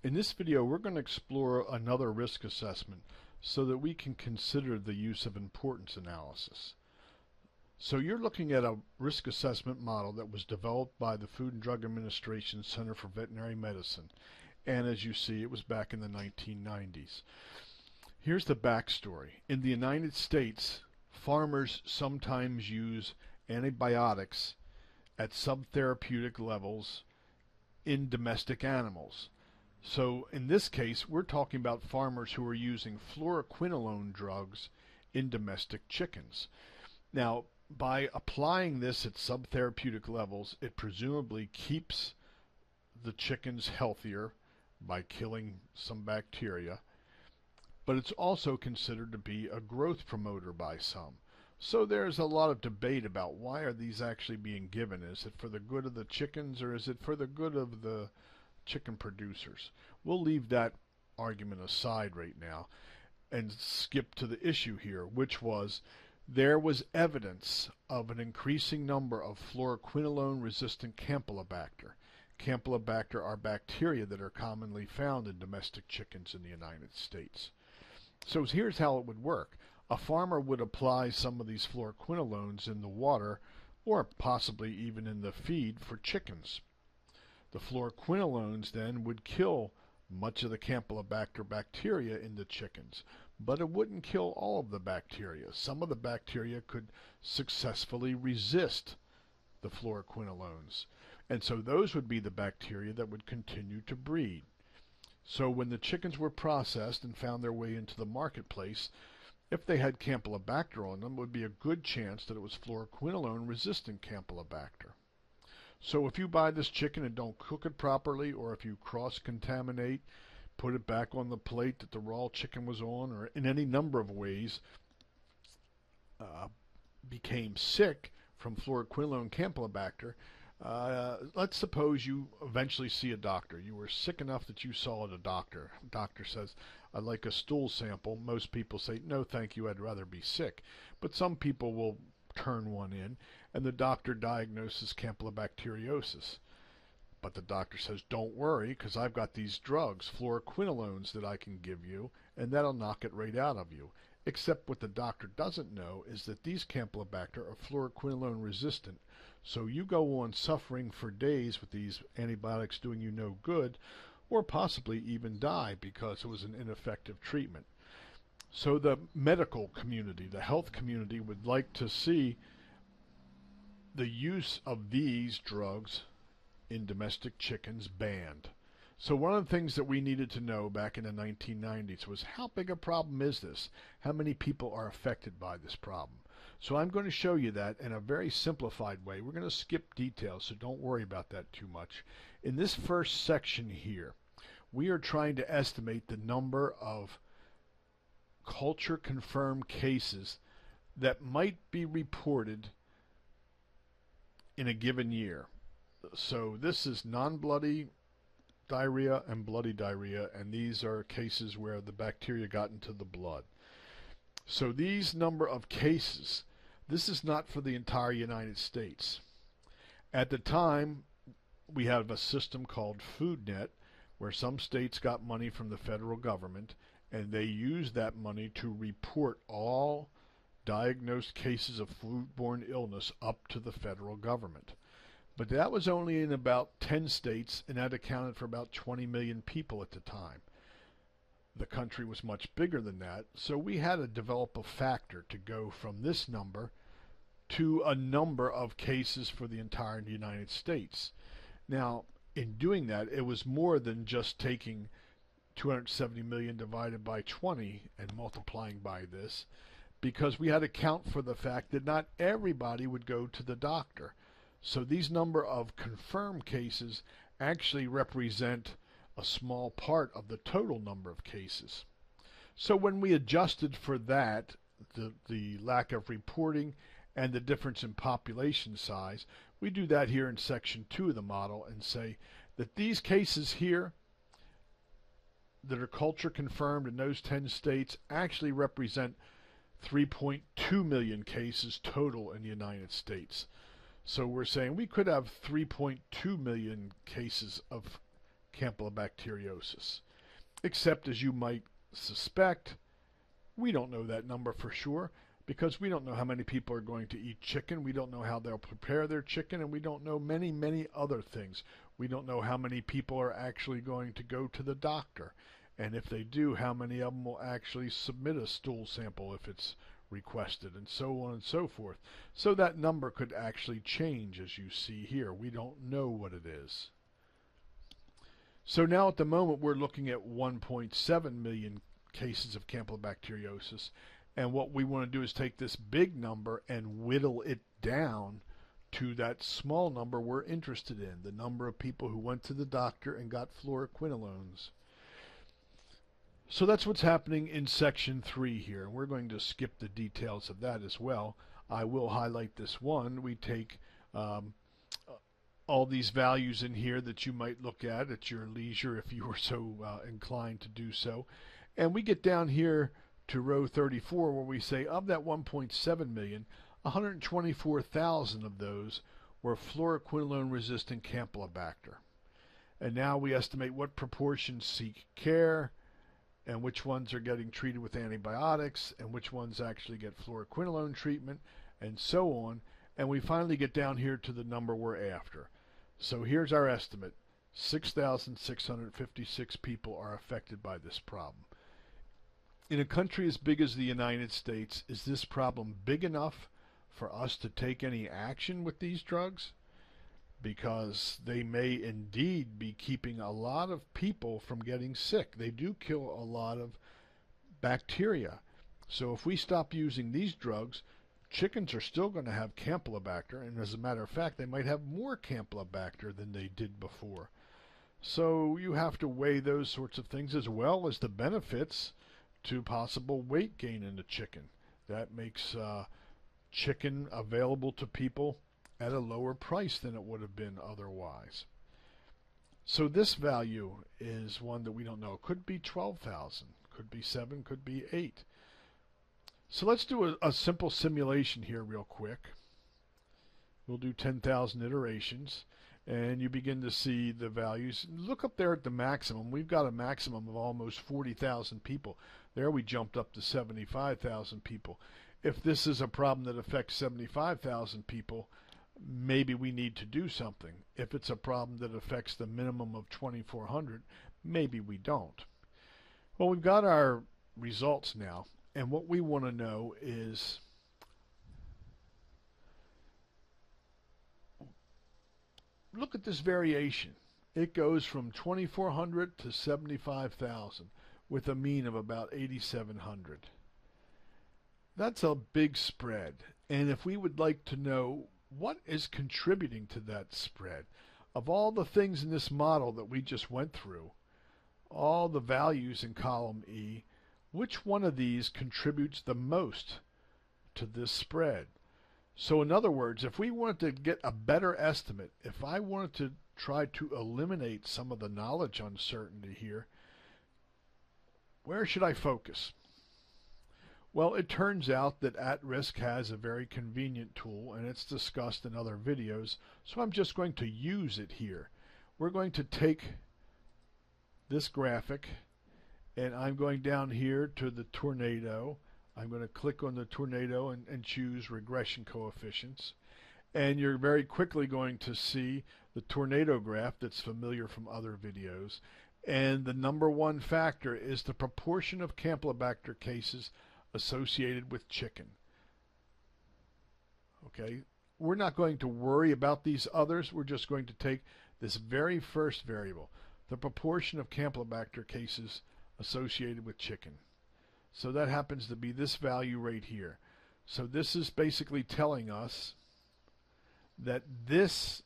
In this video, we're going to explore another risk assessment so that we can consider the use of importance analysis. So you're looking at a risk assessment model that was developed by the Food and Drug Administration Center for Veterinary Medicine. And as you see, it was back in the 1990s. Here's the backstory. In the United States, farmers sometimes use antibiotics at subtherapeutic levels in domestic animals. So in this case, we're talking about farmers who are using fluoroquinolone drugs in domestic chickens. Now, by applying this at subtherapeutic levels, it presumably keeps the chickens healthier by killing some bacteria, but it's also considered to be a growth promoter by some. So there's a lot of debate about why are these actually being given. Is it for the good of the chickens or is it for the good of the chicken producers? We'll leave that argument aside right now and skip to the issue here, which was there was evidence of an increasing number of fluoroquinolone resistant Campylobacter. Campylobacter are bacteria that are commonly found in domestic chickens in the United States. So here's how it would work. A farmer would apply some of these fluoroquinolones in the water or possibly even in the feed for chickens. The fluoroquinolones then would kill much of the Campylobacter bacteria in the chickens, but it wouldn't kill all of the bacteria. Some of the bacteria could successfully resist the fluoroquinolones, and so those would be the bacteria that would continue to breed. So when the chickens were processed and found their way into the marketplace, if they had Campylobacter on them, it would be a good chance that it was fluoroquinolone resistant Campylobacter. So if you buy this chicken and don't cook it properly, or if you cross-contaminate, put it back on the plate that the raw chicken was on, or in any number of ways became sick from fluoroquinolone Campylobacter, let's suppose you eventually see a doctor. You were sick enough that you saw a doctor. Doctor says, I'd like a stool sample. Most people say, no thank you, I'd rather be sick. But some people will turn one in, and the doctor diagnoses campylobacteriosis. But the doctor says, don't worry, because I've got these drugs, fluoroquinolones, that I can give you, and that'll knock it right out of you. Except what the doctor doesn't know is that these Campylobacter are fluoroquinolone resistant, so you go on suffering for days with these antibiotics doing you no good, or possibly even die because it was an ineffective treatment. So the medical community, the health community, would like to see the use of these drugs in domestic chickens banned. So one of the things that we needed to know back in the 1990s was, how big a problem is this? How many people are affected by this problem? So I'm going to show you that in a very simplified way. We're going to skip details, so don't worry about that too much. In this first section here, we are trying to estimate the number of culture confirmed cases that might be reported in a given year. So this is non-bloody diarrhea and bloody diarrhea, and these are cases where the bacteria got into the blood. So these number of cases, this is not for the entire United States. At the time, we have a system called FoodNet, where some states got money from the federal government, and they used that money to report all diagnosed cases of foodborne illness up to the federal government. But that was only in about 10 states, and that accounted for about 20 million people at the time. The country was much bigger than that, so we had to develop a factor to go from this number to a number of cases for the entire United States. Now, in doing that, it was more than just taking 270 million divided by 20 and multiplying by this, because we had to account for the fact that not everybody would go to the doctor. So these number of confirmed cases actually represent a small part of the total number of cases. So when we adjusted for that, the lack of reporting and the difference in population size, we do that here in section 2 of the model and say that these cases here that are culture confirmed in those 10 states actually represent 3.2 million cases total in the United States. So we're saying we could have 3.2 million cases of Campylobacteriosis. Except, as you might suspect, we don't know that number for sure because we don't know how many people are going to eat chicken. We don't know how they'll prepare their chicken, and we don't know many, many other things. We don't know how many people are actually going to go to the doctor. And if they do, how many of them will actually submit a stool sample if it's requested, and so on and so forth. So that number could actually change, as you see here. We don't know what it is. So now at the moment we're looking at 1.7 million cases of Campylobacteriosis, and what we want to do is take this big number and whittle it down to that small number we're interested in, the number of people who went to the doctor and got fluoroquinolones. So that's what's happening in section 3 here, and we're going to skip the details of that as well. I will highlight this one. We take all these values in here that you might look at your leisure if you were so inclined to do so, and we get down here to row 34 where we say of that 1.7 million, 124,000 of those were fluoroquinolone resistant Campylobacter. And now we estimate what proportions seek care, and which ones are getting treated with antibiotics, and which ones actually get fluoroquinolone treatment, and so on. And we finally get down here to the number we're after. So here's our estimate. 6,656 people are affected by this problem. In a country as big as the United States, is this problem big enough for us to take any action with these drugs? Because they may indeed be keeping a lot of people from getting sick. They do kill a lot of bacteria. So if we stop using these drugs, chickens are still going to have Campylobacter, and as a matter of fact, they might have more Campylobacter than they did before. So you have to weigh those sorts of things as well as the benefits to possible weight gain in the chicken. That makes chicken available to people at a lower price than it would have been otherwise. So this value is one that we don't know. It could be 12,000, could be 7, could be 8. So let's do a simple simulation here real quick. We'll do 10,000 iterations, and you begin to see the values. Look up there at the maximum. We've got a maximum of almost 40,000 people. There we jumped up to 75,000 people. If this is a problem that affects 75,000 people, maybe we need to do something. If it's a problem that affects the minimum of 2,400, maybe we don't. Well, we've got our results now, and what we want to know is look at this variation. It goes from 2,400 to 75,000 with a mean of about 8,700. That's a big spread, and if we would like to know what is contributing to that spread, of all the things in this model that we just went through, all the values in column E, which one of these contributes the most to this spread? So in other words, if we wanted to get a better estimate, if I wanted to try to eliminate some of the knowledge uncertainty here, where should I focus? Well, it turns out that At-Risk has a very convenient tool, and it's discussed in other videos, so I'm just going to use it here. We're going to take this graphic, and I'm going down here to the tornado. I'm going to click on the tornado and choose regression coefficients, and you're very quickly going to see the tornado graph that's familiar from other videos, and the number one factor is the proportion of Campylobacter cases associated with chicken. Okay, we're not going to worry about these others. We're just going to take this very first variable, the proportion of Campylobacter cases associated with chicken. So that happens to be this value right here. So this is basically telling us that this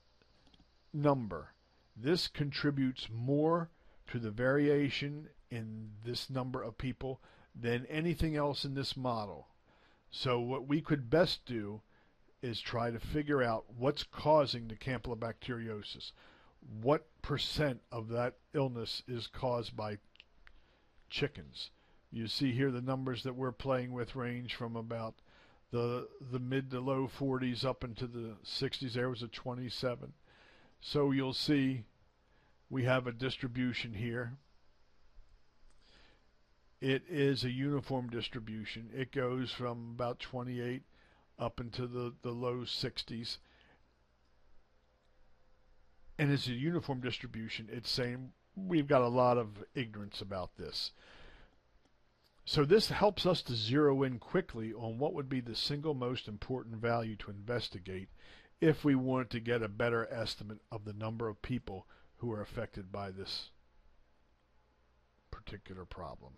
number, this contributes more to the variation in this number of people than anything else in this model. So what we could best do is try to figure out what's causing the Campylobacteriosis. What percent of that illness is caused by chickens? You see here the numbers that we're playing with range from about the mid to low 40s up into the 60s. There was a 27. So you'll see We have a distribution here. It is a uniform distribution. It goes from about 28 up into the low 60s. And it's a uniform distribution. It's saying we've got a lot of ignorance about this. So this helps us to zero in quickly on what would be the single most important value to investigate if we wanted to get a better estimate of the number of people who are affected by this particular problem.